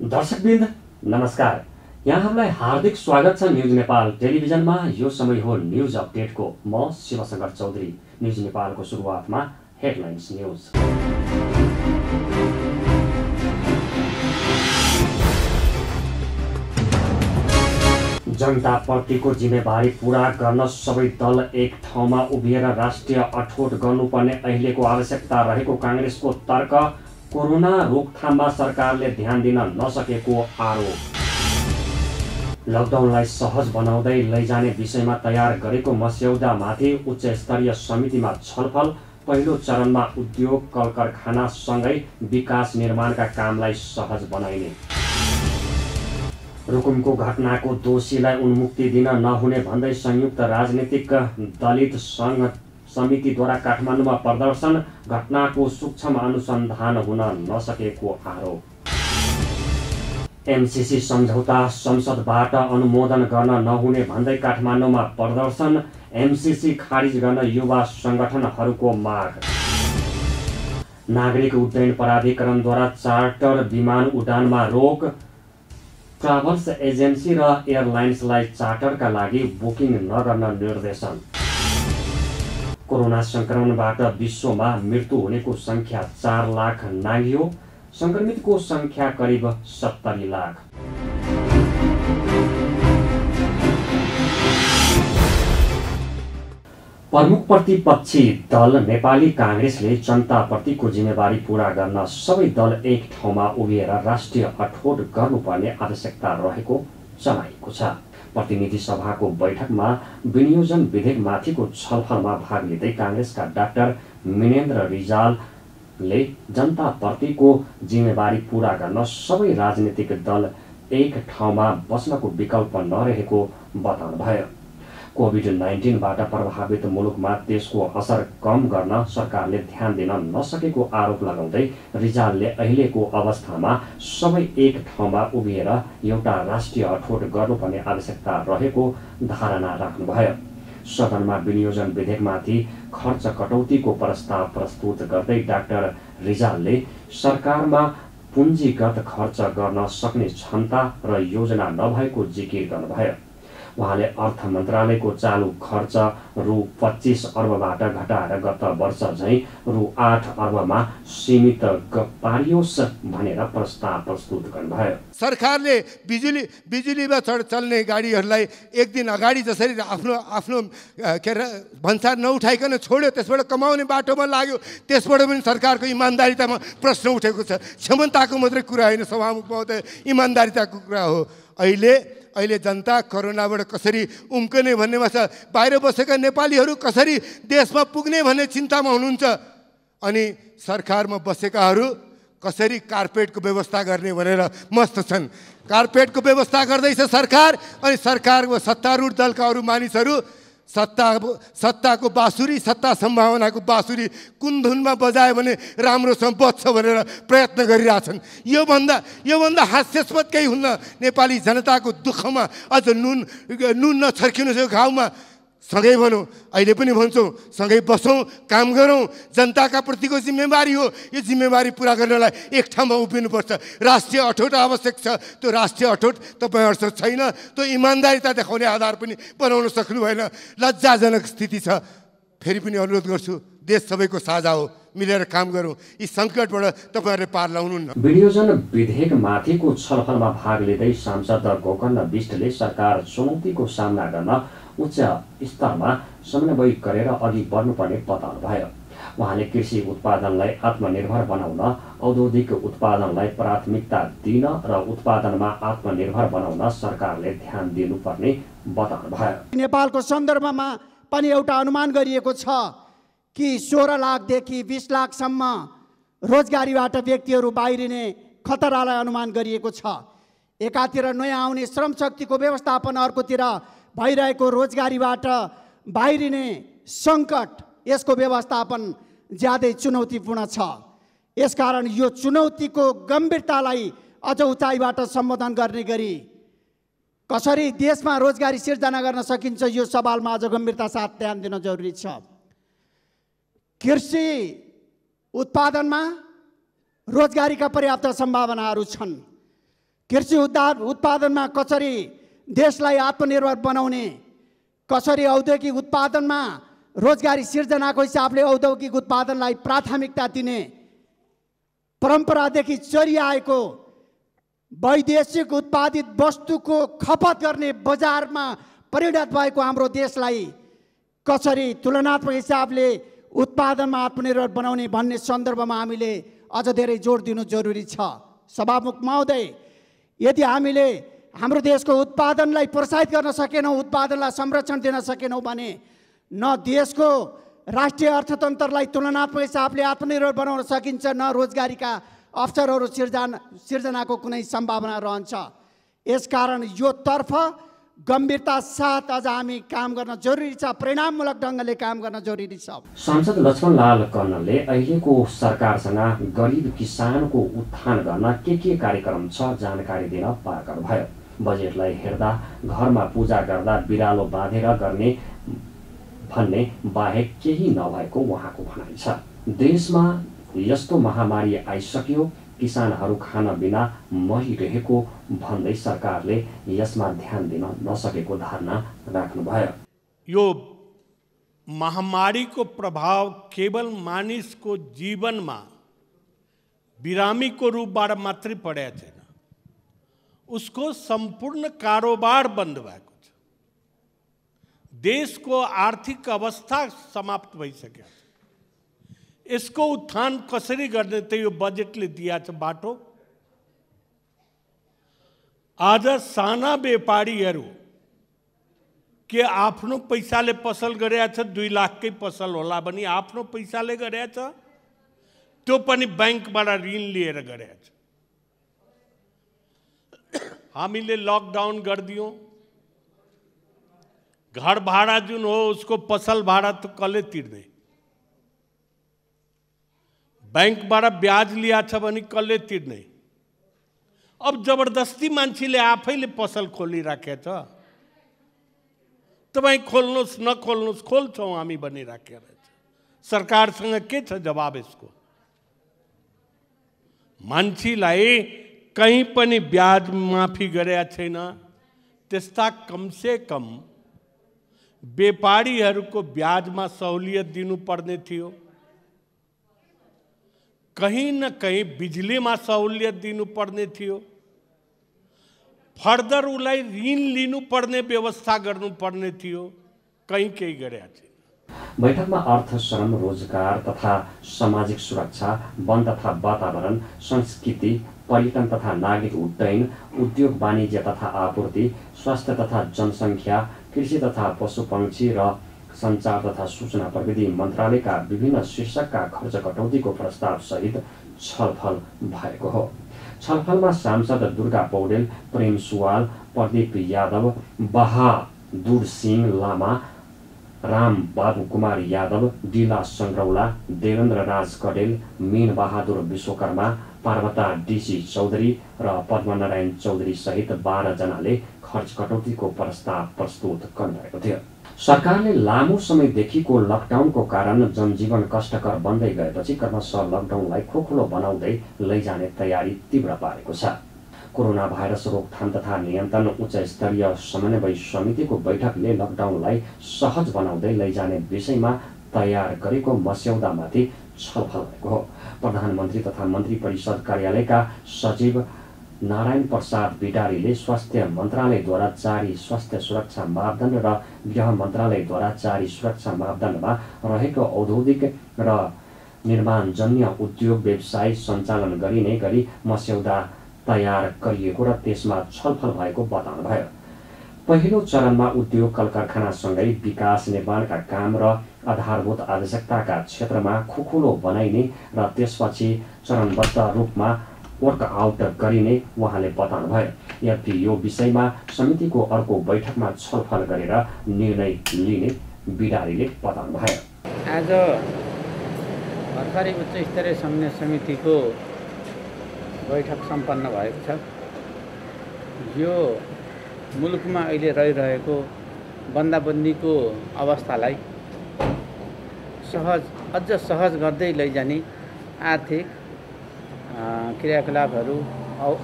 दर्शकवृन्द नमस्कार। यहाँहरूलाई हार्दिक स्वागत छ न्युज नेपाल टेलिभिजनमा। यो समय हो न्युज अपडेटको। म शिवशंकर चौधरी। न्युज नेपालको सुरुवातमा हेडलाइन्स न्युज। जनता पार्टीको जिम्मेवारी पूरा गर्न सबै दल एक ठाउँमा उभिएर राष्ट्रिय अठोट गर्नुपर्ने अहिलेको आवश्यकता रहेको कांग्रेसको तर्क। कोरोना रोकथाममा सरकारले ध्यान दिन नसकेको आरोप। लकडाउनलाई सहज बनाउँदै लैजाने विषयमा तयार गरेको मस्यौदामाथि उच्च स्तरीय समितिमा छलफल। पहिलो चरणमा उद्योग कल कारखाना सँगै विकास निर्माणका कामलाई सहज बनाइने। रुकुमको घटनाको दोषीलाई उन्मुक्ति दिन नहुने भन्दै संयुक्त राजनीतिक दलित संघ समितिद्वारा काठमाडौँमा प्रदर्शन। घटनाको सूक्ष्म अनुसन्धान हुन नसकेको आरोप। एमसीसी सम्झौता संसदबाट अनुमोदन गर्न नहुने भन्दै काठमाडौँमा प्रदर्शन। एमसीसी खारिज गर्न युवा संगठनहरूको माग। नागरिक उड्डयन प्राधिकरणद्वारा चार्टर विमान उडानमा रोक। ट्राभल्स एजेन्सी र एयरलाइन्सलाई चार्टरका लागि बुकिङ नगर्न निर्देशन। कोरोना संक्रमणबाट विश्वमा मृत्यु हुनेको संख्या 4 लाख नाघ्यो। संक्रमितको संख्या करिब 70 लाख। प्रमुख प्रतिपक्षी दल नेपाली कांग्रेसले जनताप्रतिको जिम्मेवारी पूरा गर्न सबै दल एक ठाउँमा उभिएर राष्ट्रिय अठोट गर्नुपर्ने आवश्यकता रहेको जनाएको छ। प्रतिनिधि सभाको बैठकमा विनियोजन विधेयकमाथिको छलफलमा भाग लिँदै कांग्रेसका डाक्टर मिनेन्द्र रिजालले जनताप्रतिको जिम्मेवारी पूरा गर्न सबै राजनीतिक दल एक ठाउँमा बस्नको विकल्प नरहेको बताउनुभयो। कोभिड-19बाट प्रभावित मुलुकमा त्यसको असर कम गर्न सरकारले ध्यान दिन नसकेको आरोप लगाउँदै रिजालले अहिलेको अवस्थामा सबै एक ठाउँमा उभिएर एउटा राष्ट्रिय अठोट गर्नुपर्ने आवश्यकता रहेको धारणा राख्नुभयो। सदनमा विनियोजन विधेयकमाथि खर्च कटौतीको प्रस्ताव प्रस्तुत गर्दै डाक्टर रिजालले सरकारमा पुँजीगत खर्च गर्न सक्ने क्षमता र योजना नभएको जिकिर गर्नुभयो। उहाँले अर्थ मन्त्रालयको चालु खर्च रु 25 अर्बबाट घटाएर गत वर्ष झैं रु 8 अर्बमा सीमित पारियोस् भनेर प्रस्ताव प्रस्तुत गर्नुभयो। सरकारले बिजुलीमा चल्ने गाडीहरूलाई एक दिन अगाडि जसरी आफ्नो भन्सार नउठाइकन छोड्यो, त्यसबाट कमाउने बाटोमा लाग्यो, त्यसबाट पनि सरकारको इमान्दारितामा प्रश्न उठेको छ। क्षमताको मात्रै कुरा होइन सभामुख महोदय, इमान्दारिताको कुरा हो। अहिले जनता कोरोनाबाट कसरी उम्कने भन्नेमा छ। बाहिर बसेका नेपालीहरू कसरी देशमा पुग्ने भन्ने चिन्तामा हुनुहुन्छ, अनि सरकारमा बसेकाहरू कसरी कार्पेटको व्यवस्था गर्ने भनेर मस्त छन्। कार्पेटको व्यवस्था गर्दैछ सरकार, अनि सरकारको सत्तारूढ दलका अरू मानिसहरू सत्ताको बाँसुरी, सत्ता सम्भावनाको बाँसुरी कुन धुनमा बजायो भने राम्रोसँग बज्छ भनेर प्रयत्न गरिरहेछन्। योभन्दा हास्यास्पद केही हुन्न। नेपाली जनताको दुःखमा अझ नुन नछर्किनु छ घाउमा। सँगै भनौँ, अहिले पनि भन्छौँ, सँगै बसौँ, काम गरौँ। जनताका प्रतिको जिम्मेवारी हो। यो जिम्मेवारी पुरा गर्नलाई एक ठाउँमा उभिनुपर्छ। राष्ट्रिय अठोट आवश्यक छ। त्यो राष्ट्रिय अठोट तपाईँहरूसँग छैन। त्यो इमान्दारिता देखाउने आधार पनि बनाउन सक्नु भएन। लज्जाजनक स्थिति छ। फेरि पनि अनुरोध गर्छु, देश सबैको साझा हो, मिलेर काम गरौँ। यी सङ्कटबाट तपाईँहरूले पार ल्याउनुहुन्न। विनियोजन विधेयकमाथिको छलफलमा भाग लिँदै सांसद गोकर्ण बिष्टले सरकार चुनौतीको सामना गर्न उच्च स्तरमा समन्वय गरेर अघि बढ्नुपर्ने बताउनुभयो। उहाँले कृषि उत्पादनलाई आत्मनिर्भर बनाउन, औद्योगिक उत्पादनलाई प्राथमिकता दिन र उत्पादनमा आत्मनिर्भर बनाउन सरकारले ध्यान दिनुपर्ने बताउनुभयो। नेपालको सन्दर्भमा पनि एउटा अनुमान गरिएको छ कि 16 लाखदेखि 20 लाखसम्म रोजगारीबाट व्यक्तिहरू बाहिरिने खतरालाई अनुमान गरिएको छ। एकातिर नयाँ आउने श्रम शक्तिको व्यवस्थापन, अर्कोतिर भइरहेको रोजगारीबाट बाहिरिने सङ्कट, यसको व्यवस्थापन ज्यादै चुनौतीपूर्ण छ। यसकारण यो चुनौतीको गम्भीरतालाई अझ उचाइबाट सम्बोधन गर्ने गरी कसरी देशमा रोजगारी सिर्जना गर्न सकिन्छ, यो सवालमा अझ गम्भीरता साथ ध्यान दिन जरुरी छ। कृषि उत्पादनमा रोजगारीका पर्याप्त सम्भावनाहरू छन्। कृषि उत्पादनमा कसरी देशलाई आत्मनिर्भर बनाउने, कसरी औद्योगिक उत्पादनमा रोजगारी सिर्जनाको हिसाबले औद्योगिक उत्पादनलाई प्राथमिकता दिने, परम्परादेखि चलिआएको वैदेशिक उत्पादित वस्तुको खपत गर्ने बजारमा परिणत भएको हाम्रो देशलाई कसरी तुलनात्मक हिसाबले उत्पादनमा आत्मनिर्भर बनाउने भन्ने सन्दर्भमा हामीले अझ धेरै जोड दिनु जरुरी छ। सभामुख महोदय, यदि हामीले हाम्रो देशको उत्पादनलाई प्रोत्साहित गर्न सकेनौँ, उत्पादनलाई संरक्षण दिन सकेनौँ भने न देशको राष्ट्रिय अर्थतन्त्रलाई तुलनात्मक हिसाबले आत्मनिर्भर बनाउन सकिन्छ, न रोजगारीका अवसरहरू सिर्जनाको कुनै सम्भावना रहन्छ। यसकारण यो तर्फ गम्भीरता साथ अझ हामी काम गर्न जरुरी छ, परिणाममूलक ढङ्गले काम गर्न जरुरी छ। सांसद लक्ष्मणलाल कर्णले अहिलेको सरकारसँग गरिब किसानको उत्थान गर्न के कार्यक्रम छ जानकारी दिन पार गर्नुभयो। बजेटलाई हेर्दा घरमा पूजा गर्दा बिरालो बाँधेर गर्ने भन्ने बाहेक केही नभएको उहाँको भनाइ छ। देशमा यस्तो महामारी आइसक्यो, किसानहरू खान बिना मरिरहेको भन्दै सरकारले यसमा ध्यान दिन नसकेको धारणा राख्नुभयो। यो महामारीको प्रभाव केवल मानिसको जीवनमा बिरामीको रूपबाट मात्रै परेको छैन, उसको सम्पूर्ण कारोबार बन्द भएको छ। देशको आर्थिक अवस्था समाप्त भइसक्यो छ। यसको उत्थान कसरी गर्ने त यो बजेटले दिएको छ बाटो। आज साना व्यापारीहरू के आफ्नो पैसाले पसल गरेका छ, 2 लाखकै पसल होला भने आफ्नो पैसाले गरेका छ, त्यो पनि बैंकबाट ऋण लिएर गरेका छ। हामीले लकडाउन गरिदियौँ, घर भाडा जुन हो उसको पसल भाडा त कसले तिर्ने, बैंकबाट ब्याज लिया छ भने कसले तिर्ने। अब जबरदस्ती मान्छेले आफैले पसल खोलिराखेको छ। तपाईँ खोल्नुहोस् नखोल्नुहोस्, खोल्छौँ हामी भनिराखेको छ। सरकारसँग के छ जवाब यसको? मान्छेलाई कहीँ पनि ब्याज माफी गरेका छैन। त्यस्ता कमसे कम व्यापारीहरूको ब्याजमा सहुलियत दिनुपर्ने थियो। कहीं न कहीं बिजुलीमा सहुलियत दिनुपर्ने थियो। फर्दर उसलाई ऋण लिनुपर्ने व्यवस्था गर्नुपर्ने थियो। कहीं केही गरेका छैन। बैठकमा अर्थ, श्रम, रोजगार तथा सामाजिक सुरक्षा, वन तथा वातावरण, संस्कृति, पर्यटन तथा नागरिक उड्डयन, उद्योग वाणिज्य तथा आपूर्ति, स्वास्थ्य तथा जनसङ्ख्या, कृषि तथा पशुपक्षी र सञ्चार तथा सूचना प्रविधि मन्त्रालयका विभिन्न शीर्षकका खर्च कटौतीको प्रस्ताव सहित छलफल भएको हो। छलफलमा सांसद दुर्गा पौडेल, प्रेम सुवाल, प्रदीप यादव, बहादुर सिंह लामा, राम बाबु कुमार यादव, डिला सङ्ग्रौला, देवेन्द्र राज कडेल, मीन बहादुर विश्वकर्मा, पार्वता डीसी चौधरी र पद्मनारायण चौधरी सहित 12 जनाले खर्च कटौतीको प्रस्ताव प्रस्तुत गर्नुभएको थियो। सरकारले लामो समयदेखिको लकडाउनको कारण जनजीवन कष्टकर बन्दै गएपछि क्रमशः लकडाउनलाई खोखलो बनाउँदै लैजाने तयारी तीव्र पारेको छ। कोरोना भाइरस रोकथाम तथा नियन्त्रण उच्च स्तरीय समन्वय समितिको बैठकले लकडाउनलाई सहज बनाउँदै लैजाने विषयमा तयार गरेको मस्यौदामाथि छलफल भएको हो। प्रधानमन्त्री तथा मन्त्री परिषद कार्यालयका सचिव नारायण प्रसाद बिडारीले स्वास्थ्य मन्त्रालयद्वारा जारी स्वास्थ्य सुरक्षा मापदण्ड र गृह मन्त्रालयद्वारा जारी सुरक्षा मापदण्डमा रहेको औद्योगिक र निर्माणजन्य उद्योग व्यवसाय सञ्चालन गरिने गरी मस्यौदा तयार गरिएको र त्यसमा छलफल भएको बताउनुभयो। पहिलो चरणमा उद्योग कल कारखानासँगै विकास निर्माणका काम र आधारभूत आवश्यकताका क्षेत्रमा खुकुलो बनाइने र त्यसपछि चरणबद्ध रूपमा वर्कआउट गरिने उहाँले बताउनुभयो। यद्यपि यो विषयमा समितिको अर्को बैठकमा छलफल गरेर निर्णय लिने बिडारीले बताउनुभयो। आज भर्खरै उच्च स्तरीय समन्वय समितिको बैठक सम्पन्न भएको छ। यो मुलुकमा अहिले रहिरहेको बन्दाबन्दीको अवस्थालाई अझ सहज गर्दै लैजाने आर्थिक क्रियाकलापहरू,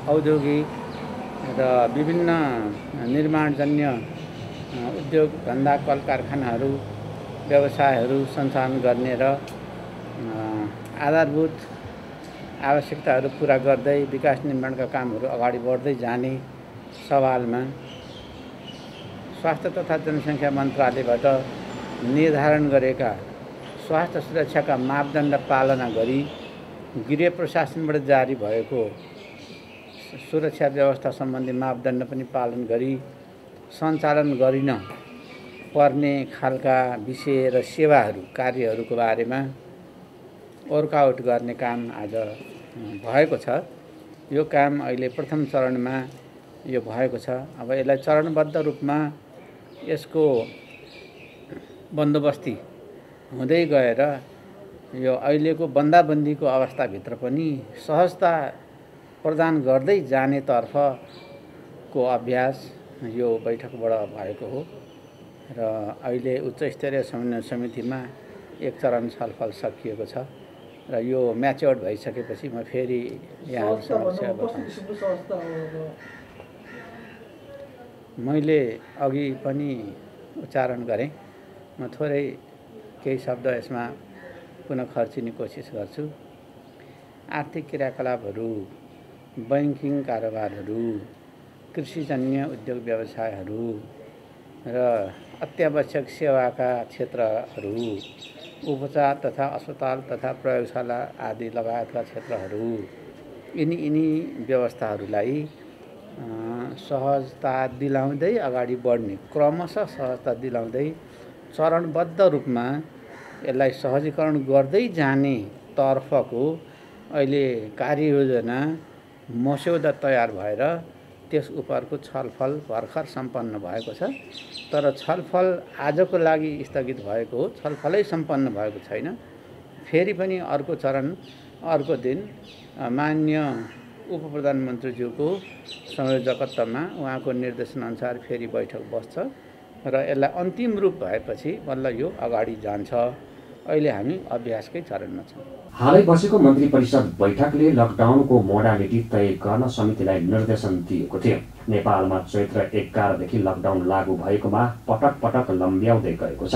औद्योगिक र विभिन्न निर्माणजन्य उद्योग धन्दा कल कारखानाहरू व्यवसायहरू सञ्चालन गर्ने र आधारभूत आवश्यकताहरू पुरा गर्दै विकास निर्माणका कामहरू अगाडि बढ्दै जाने सवालमा स्वास्थ्य तथा जनसङ्ख्या मन्त्रालयबाट निर्धारण गरेका स्वास्थ्य सुरक्षाका मापदण्ड पालना गरी गृह प्रशासनबाट जारी भएको सुरक्षा व्यवस्था सम्बन्धी मापदण्ड पनि पालन गरी सञ्चालन गरिन पर्ने खालका विषय र सेवाहरू कार्यहरूको बारेमा वर्कआउट गर्ने काम आज भएको छ। यो काम अहिले प्रथम चरणमा यो भएको छ। अब यसलाई चरणबद्ध रूपमा यसको बन्दोबस्ती हुँदै गएर यो अहिलेको बन्दाबन्दीको अवस्थाभित्र पनि सहजता प्रदान गर्दै जानेतर्फको अभ्यास यो बैठकबाट भएको हो र अहिले उच्च स्तरीय समन्वय समितिमा एक चरण छलफल सकिएको छ र यो म्याच्योर्ड भइसकेपछि म फेरि यहाँ समस्या मैले अघि पनि उच्चारण गरेँ। म थोरै केही शब्द यसमा पुनः खर्चिने कोसिस गर्छु। आर्थिक क्रियाकलापहरू, बैंकिङ कारोबारहरू, कृषिजन्य उद्योग व्यवसायहरू र अत्यावश्यक सेवाका क्षेत्रहरू, उपचार तथा अस्पताल तथा प्रयोगशाला आदि लगायतका क्षेत्रहरू, यिनी व्यवस्थाहरूलाई सहजता दिलाउँदै अगाडि बढ्ने, क्रमशः सहजता दिलाउँदै चरणबद्ध रूपमा यसलाई सहजीकरण गर्दै जाने तर्फको अहिले कार्ययोजना मस्यौदा तयार भएर त्यस उपरको छलफल भर्खर सम्पन्न भएको छ। तर छलफल आजको लागि स्थगित भएको हो, छलफलै सम्पन्न भएको छैन। फेरि पनि अर्को चरण अर्को दिन माननीय उप प्रधानमन्त्रीज्यूको संयोजकत्वमा उहाँको निर्देशनअनुसार फेरि बैठक बस्छ र यसलाई अन्तिम रूप भएपछि बल्ल यो अगाडि जान्छ। अहिले हामी अभ्यासकै चरणमा छौँ। हालै बसेको मन्त्री परिषद बैठकले लकडाउनको मोडालिटी तय गर्न समितिलाई निर्देशन दिएको थियो। नेपालमा चैत्र 11 देखि लकडाउन लागू भएकोमा पटक पटक लम्ब्याउँदै गएको छ।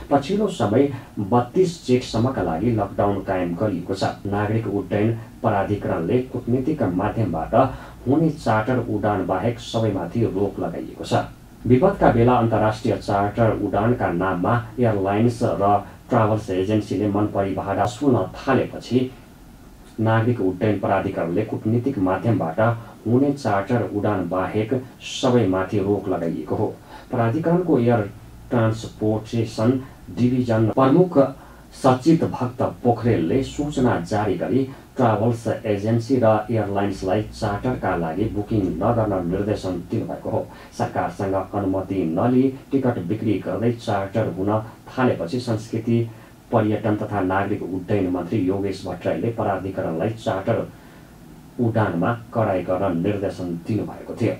पछिल्लो समय 32 जेठसम्मका लागि लकडाउन कायम गरिएको छ। नागरिक उड्डयन प्राधिकरणले कूटनीतिक माध्यमबाट हुने चार्टर उडान बाहेक सबैमाथि रोक लगाइएको छ। विपदका बेला अन्तर्राष्ट्रिय चार्टर उडानका नाममा एयरलाइन्स र ट्राभल्स एजेन्सीले मनपरी भाडा वसुल्न थालेपछि नागरिक उड्डयन प्राधिकरणले कूटनीतिक माध्यमबाट हुने चार्टर उडान बाहेक सबैमाथि रोक लगाइएको हो। प्राधिकरणको एयर ट्रान्सपोर्टेसन डिभिजन प्रमुख सचिव भक्त पोखरेलले सूचना जारी गरी ट्राभल्स एजेन्सी र एयरलाइन्सलाई चार्टरका लागि बुकिङ नगर्न निर्देशन दिनुभएको हो। सरकारसँग अनुमति नलिई टिकट बिक्री गर्दै चार्टर हुन थालेपछि संस्कृति पर्यटन तथा नागरिक उड्डयन मन्त्री योगेश भट्टराईले प्राधिकरणलाई चार्टर उडानमा कडाई गर्न निर्देशन दिनुभएको थियो।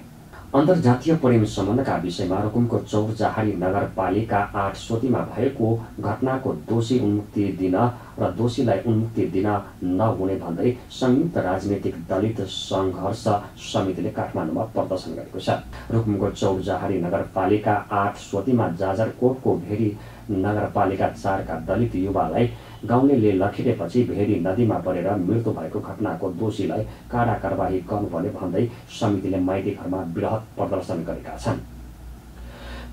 अन्तर्जातीय प्रेम सम्बन्धका विषयमा रुकुमको चौरजहारी नगरपालिका 8 सोतीमा भएको घटनाको दोषी उन्मुक्ति दिन र दोषीलाई उन्मुक्ति दिन नहुने भन्दै संयुक्त राजनीतिक दलित सङ्घर्ष समितिले काठमाडौँमा प्रदर्शन गरेको छ। रुकुमको चौरजहारी नगरपालिका 8 सोतीमा जाजरकोटको भेरी नगरपालिका 4 का दलित युवालाई गाउँलेले लखेटेपछि भेरी नदीमा परेर मृत्यु भएको घटनाको दोषीलाई कडा कारबाही गर्नुपर्ने भन्दै समितिले माइती घरमा वृहत प्रदर्शन गरेका छन्।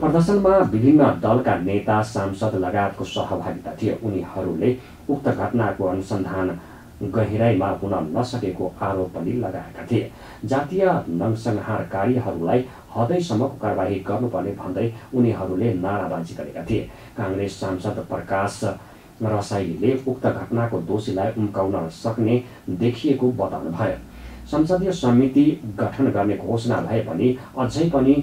प्रदर्शनमा विभिन्न दलका नेता सांसद लगायतको सहभागिता थियो। उनीहरूले उक्त घटनाको अनुसन्धान गहिराईमा हुन नसकेको आरोप पनि लगाएका थिए। जातीय नरसंहारकारीहरूलाई हदैसम्मको कारबाही गर्नुपर्ने भन्दै उनीहरूले नाराबाजी गरेका थिए। काङ्ग्रेस सांसद प्रकाश रसाइलीले उक्त घटनाको दोषीलाई उम्काउन सक्ने देखिएको बताउनुभयो। संसदीय समिति गठन गर्ने घोषणा भए पनि अझै पनि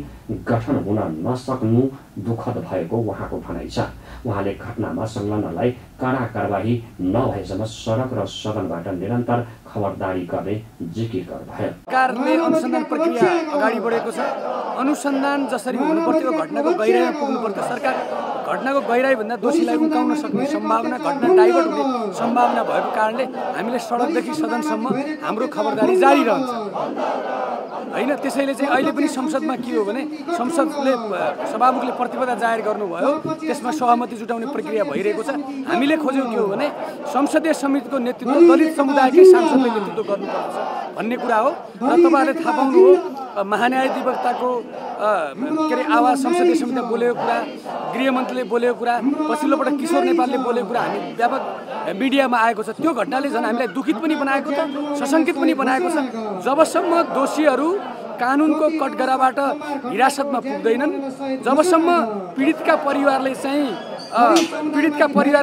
गठन हुन नसक्नु दुःखद भएको उहाँको भनाइ छ। उहाँले घटनामा संलग्नलाई कडा कारबाही नभएसम्म सडक र सदनबाट निरन्तर खबरदारी गर्ने जिकिर गर्नुभयो। सरकारले अनुसन्धान प्रक्रिया अगाडि बढेको छ। अनुसन्धान जसरी हुनुपर्थ्यो, घटनाको गहिराईमा पुग्नुपर्थ्यो, सरकार घटनाको गहिराइभन्दा दोषीलाई उम्काउन सक्ने सम्भावना, घटना डाइभर्ट हुने सम्भावना भएको कारणले हामीले सडकदेखि सदनसम्म हाम्रो खबरदारी जारी रहन्छ होइन। त्यसैले चाहिँ अहिले पनि संसदमा के हो भने संसदले सभामुखले प्रतिबद्धता जाहेर गर्नुभयो, त्यसमा सहमति जुटाउने प्रक्रिया भइरहेको छ। हामीले खोज्यौँ के हो भने संसदीय समितिको नेतृत्व दलित समुदायकै सांसदले नेतृत्व गर्नुपर्छ भन्ने कुरा हो। र तपाईँहरूले थाहा पाउनु हो महान्यायाधिवक्ताको के अरे आवाज संसदीय समितिमा बोलेको कुरा, गृहमन्त्रीले बोलेको कुरा, पछिल्लोपल्ट किशोर नेपालले बोलेको कुरा हामी व्यापक मिडियामा आएको छ। त्यो घटनाले झन् हामीलाई दुखित पनि बनाएको छ, सशङ्कित पनि बनाएको छ। जबसम्म दोषीहरू कानुनको कटघराबाट हिरासतमा पुग्दैनन्, जबसम्म पीडितका परिवारले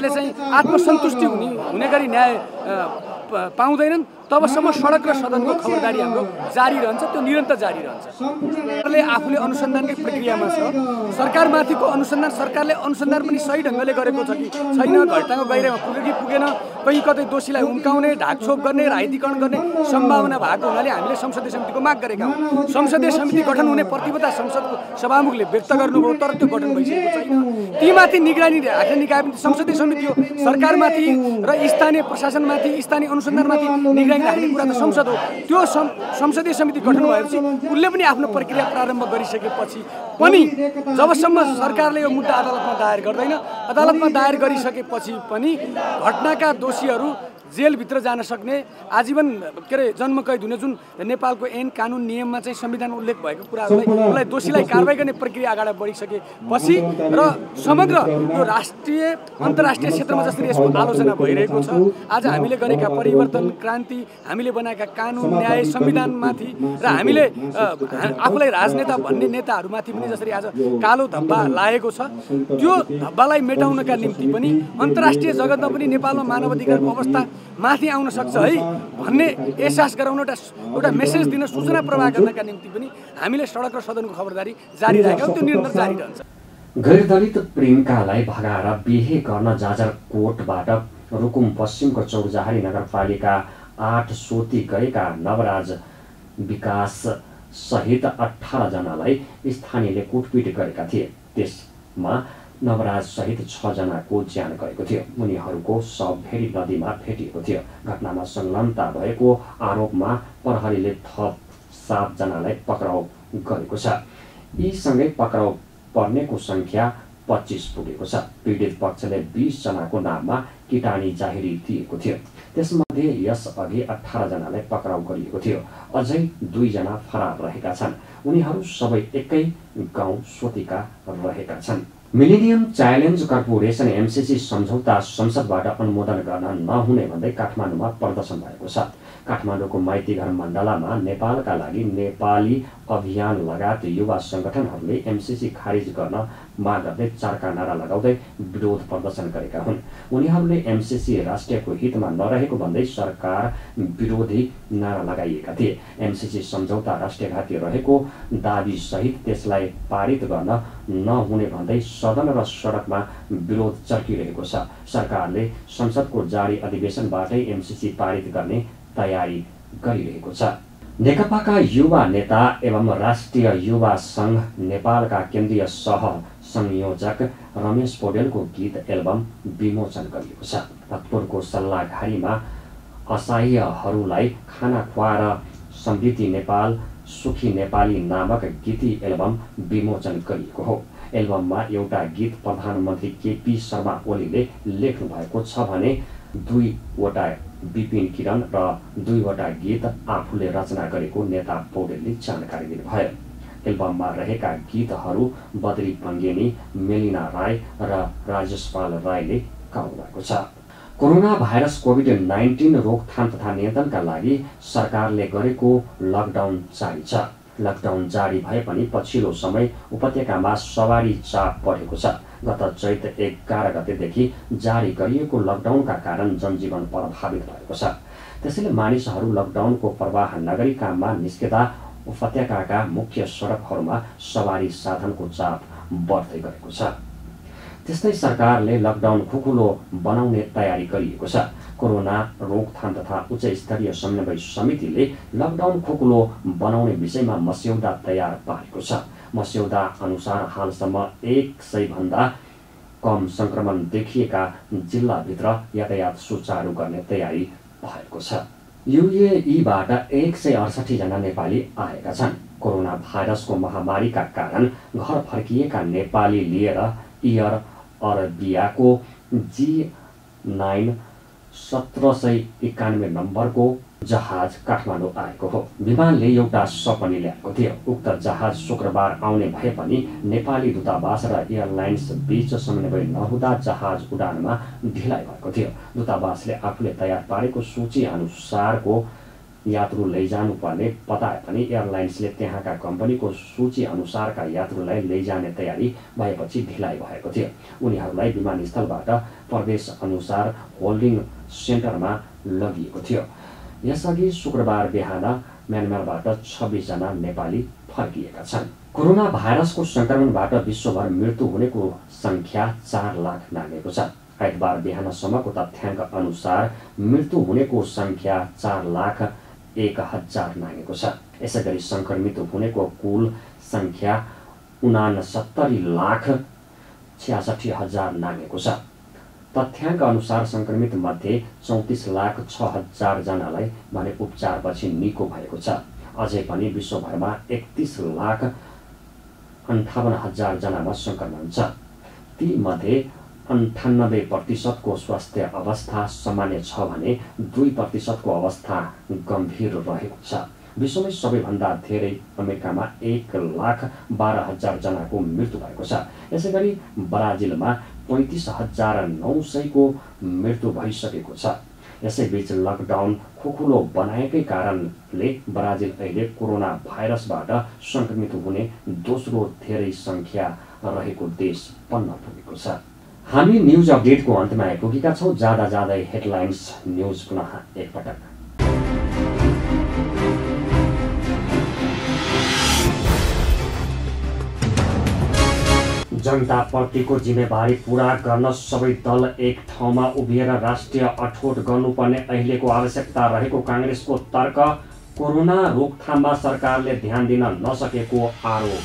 चाहिँ आत्मसन्तुष्टि हुने गरी न्याय पाउँदैनन्, तबसम्म सडक र सदनको खबरदारी हाम्रो जारी रहन्छ, त्यो निरन्तर जारी रहन्छ। सरकारले आफूले अनुसन्धानकै प्रक्रियामा छ। सरकारमाथिको अनुसन्धान, सरकारले अनुसन्धान पनि सही ढङ्गले गरेको छ कि छैन, घटनाको गहिराइमा पुग्यो कि पुगेन, कहीँ कतै दोषीलाई उम्काउने, ढाकछोप गर्ने, राजनीतिकरण गर्ने सम्भावना भएको हुनाले हामीले संसदीय समितिको माग गरेका हौँ। संसदीय समिति गठन हुने प्रतिबद्धता संसदको सभामुखले व्यक्त गर्नुभयो, तर त्यो गठन भइसकेको छैन। तीमाथि निगरानी राख्ने निकाय पनि संसदीय समिति हो। सरकारमाथि र स्थानीय प्रशासनमाथि, स्थानीय अनुसन्धानमाथि निगरानी राख्ने कुरा त संसद हो। त्यो संसदीय समिति गठन भएपछि उसले पनि आफ्नो प्रक्रिया प्रारम्भ गरिसकेपछि पनि जबसम्म सरकारले यो मुद्दा अदालतमा दायर गर्दैन, अदालतमा दायर गरिसकेपछि पनि घटनाका दोषीहरू जेलभित्र जान सक्ने, आजीवन के अरे जन्मकैद हुने जुन नेपालको ऐन कानुन नियममा चाहिँ संविधानमा उल्लेख भएको कुराहरूलाई दोषीलाई कारबाही गर्ने प्रक्रिया अगाडि बढिसकेपछि र समग्र यो राष्ट्रिय अन्तर्राष्ट्रिय क्षेत्रमा जसरी यसको आलोचना भइरहेको छ, आज हामीले गरेका परिवर्तन, क्रान्ति, हामीले बनाएका कानुन, न्याय, संविधानमाथि र हामीले आफूलाई राजनेता भन्ने नेताहरूमाथि पनि जसरी आज कालो धब्बा लागेको छ, त्यो धब्बालाई मेटाउनका निम्ति पनि अन्तर्राष्ट्रिय जगतमा पनि नेपालमा मानवाधिकारको अवस्था माथि आउन सक्छ है भन्ने एहसास गराउन, एउटा मेसेज दिन, सूचना प्रवाह गर्नका निम्ति पनि हामीले सडक र सदनको खबरदारी जारी राखेका हौँ। त्यो निरन्तर जारी रहन्छ। गैर दलित प्रेमिकालाई भगाएर बिहे गर्न जाजरकोटबाट रुकुम पश्चिमको चौरजहारी नगरपालिका 8 सोती गएका नवराज विकास सहित 18 जनालाई स्थानीयले कुटपिट गरेका थिए। त्यसमा नवराज सहित 6 जनाको ज्यान गएको थियो। उनीहरूको शव भेरी नदीमा भेटिएको थियो। घटनामा संलग्नता भएको आरोपमा प्रहरीले थप 7 जनालाई पक्राउ गरेको छ। यी सँगै पक्राउ पर्नेको संख्या 25 पुगेको छ। पीडित पक्षले 20 जनाको नाममा किटानी जाहेरी दिएको थियो। त्यसमध्ये यसअघि 18 जनालाई पक्राउ गरिएको थियो। अझै 2 जना फरार रहेका छन्। उनीहरू सबै एकै गाउँ सोतीका रहेका छन्। मिलेनियम च्यालेन्ज कर्पोरेसन एमसीसी सम्झौता संसदबाट अनुमोदन गर्न नहुने भन्दै काठमाडौँमा प्रदर्शन भएको छ। काठमाडौँको माइतीघर मण्डलामा नेपालका लागि नेपाली अभियान लगायत युवा संगठनहरूले एमसीसी खारिज गर्न माग गर्दै चारका नारा लगाउँदै विरोध प्रदर्शन गरेका हुन्। उनीहरूले एमसीसी राष्ट्रियको हितमा नरहेको भन्दै सरकार विरोधी नारा लगाइएका थिए। एमसीसी सम्झौता राष्ट्रियघाती रहेको दाबी सहित त्यसलाई पारित गर्न नहुने भन्दै सदन र सडकमा विरोध चर्किरहेको छ। सरकारले संसदको जारी अधिवेशनबाटै एमसीसी पारित गर्ने तयारी गरिरहेको छ। नेकपाका युवा नेता एवं राष्ट्रिय युवा संघ नेपालका केन्द्रीय सह संयोजक रमेश पौडेलको गीत एल्बम विमोचन गरिएको छ। भक्तपुरको सल्लाघारीमा असहायहरूलाई खाना खुवाएर समृद्धि नेपाल सुखी नेपाली नामक गीती एल्बम विमोचन गरिएको हो। एल्बममा एउटा गीत प्रधानमन्त्री केपी शर्मा ओलीले लेख्नु भएको छ भने 2वटा विपिन किरण र 2वटा गीत आफूले रचना गरेको नेता पौडेलले जानकारी दिनुभयो। एल्बममा रहेका गीतहरू बद्री पङ्गेनी, मेलिना राई र राजेश पाल राईले गाउनु भएको छ। कोरोना भाइरस कोभिड-19 रोकथाम तथा नियन्त्रणका लागि सरकारले गरेको लकडाउन जारी छ। लकडाउन जारी भए पनि पछिल्लो समय उपत्यकामा सवारी चाप बढेको छ। गत चैत 11 गतेदेखि जारी गरिएको लकडाउनका कारण जनजीवन प्रभावित भएको छ। त्यसैले मानिसहरू लकडाउनको प्रवाह नगरी काममा निस्केता उपत्यकाका मुख्य सडकहरूमा सवारी साधनको चाप बढ्दै गएको छ। त्यस्तै सरकारले लकडाउन खुकुलो बनाउने तयारी गरिएको छ। कोरोना रोकथाम तथा उच्च स्तरीय समन्वय समितिले लकडाउन खुकुलो बनाउने विषयमा मस्यौदा तयार पारेको छ। मस्यौदा अनुसार हालसम्म 100 भन्दा कम संक्रमण देखिएका जिल्लाभित्र यातायात सुचारू गर्ने तयारी भएको छ। UAEबाट 168 जना नेपाली आएका छन्। कोरोना भाइरसको महामारीका कारण घर फर्किएका नेपाली लिएर एयर अरबियाको G9 1791 नम्बरको जहाज काठमाडौँ आएको हो। विमानले एउटा शव पनि ल्याएको थियो। उक्त जहाज शुक्रबार आउने भए पनि नेपाली दूतावास र एयरलाइन्स बीच समन्वय नहुँदा जहाज उडानमा ढिलाइ भएको थियो। दूतावासले आफूले तयार पारेको सूची अनुसारको यात्रु लैजानुपर्ने बताए पनि एयरलाइन्सले त्यहाँका कम्पनीको सूची अनुसारका यात्रुलाई लैजाने तयारी भएपछि ढिलाइ भएको थियो। उनीहरूलाई विमानस्थलबाट प्रदेश अनुसार होल्डिङ सेन्टरमा लगिएको थियो। यसअघि शुक्रबार बिहान म्यानमारबाट 26 जना नेपाली फर्किएका छन्। कोरोना भाइरसको संक्रमणबाट विश्वभर मृत्यु हुनेको संख्या 4 लाख नाघेको छ। आइतबार बिहानसम्मको तथ्याङ्क अनुसार मृत्यु हुनेको संख्या 4,01,000 नाघेको छ। यसैगरी संक्रमित हुनेको कुल संख्या 69,66,000 नाघेको छ। तथ्याङ्क अनुसार संक्रमित मध्ये 34,06,000 जनालाई भने उपचारपछि निको भएको छ। अझै पनि विश्वभरमा 31,58,000 जनामा संक्रमण छ। ती मध्ये 98% को स्वास्थ्य अवस्था सामान्य छ भने 2% को अवस्था गम्भीर रहेको छ। विश्वमै सबैभन्दा धेरै अमेरिकामा 1,12,000 जनाको मृत्यु भएको छ। यसैगरी ब्राजिलमा 35,900 को मृत्यु भइसकेको छ। यसैबीच लकडाउन खुकुलो बनाएकै कारणले ब्राजिल अहिले कोरोना भाइरसबाट संक्रमित हुने दोस्रो धेरै संख्या रहेको देश बन्न पुगेको छ। हामी न्यूज अपडेटको अन्तमा आइपुगेका छौँ। जाँदा जाँदै हेडलाइन्स न्यूज पुनः एकपटक। जनताप्रतिको जिम्मेवारी पूरा गर्न सबै दल एक ठाउँमा उभिएर राष्ट्रिय अठोट गर्नुपर्ने अहिलेको आवश्यकता रहेको कांग्रेसको तर्क। कोरोना रोकथाममा सरकारले ध्यान दिन नसकेको आरोप।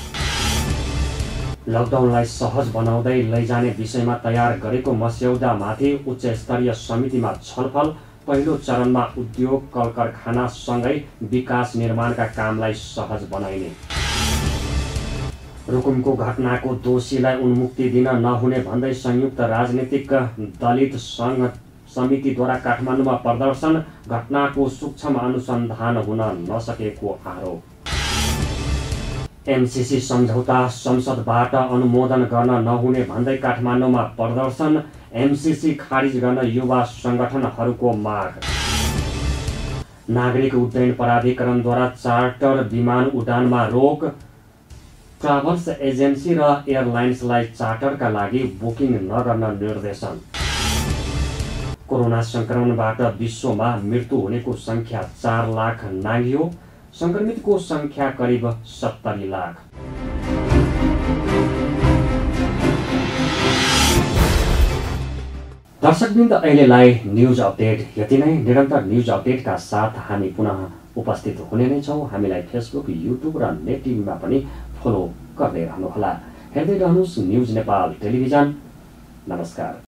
लकडाउनलाई सहज बनाउँदै लैजाने विषयमा तयार गरेको मस्यौदामाथि उच्च स्तरीय समितिमा छलफल। पहिलो चरणमा उद्योग कल कारखानासँगै विकास निर्माणका कामलाई सहज बनाइने। रुकुमको घटनाको दोषीलाई उन्मुक्ति दिन नहुने भन्दै संयुक्त राजनीतिक दलित संघ समितिद्वारा काठमाडौँमा प्रदर्शन। घटनाको सूक्ष्म अनुसन्धान हुन नसकेको आरोप। एमसीसी सम्झौता संसदबाट अनुमोदन गर्न नहुने भन्दै काठमाडौँमा प्रदर्शन। एमसीसी खारिज गर्न युवा संगठनहरूको माग। नागरिक उड्डयन प्राधिकरणद्वारा चार्टर विमान उडानमा रोक। ट्राभल्स एजेन्सी र एयरलाइन्सलाई चार्टरका लागि बुकिङ नगर्न निर्देशन। कोरोना संक्रमणबाट विश्वमा मृत्यु हुनेको संख्या 4 लाख नाघ्यो। संक्रमितको संख्या करिब 70 लाख। दर्शकवृन्द, अहिलेलाई न्यूज अपडेट यति नै। निरन्तर न्यूज अपडेटका साथ हामी पुनः उपस्थित हुने नै छौँ। हामीलाई फेसबुक, युट्युब र नेट टिभीमा पनि फलो गर्दै रहनुहोला। हेर्दै रहनुहोस् न्यूज नेपाल टेलिभिजन। नमस्कार।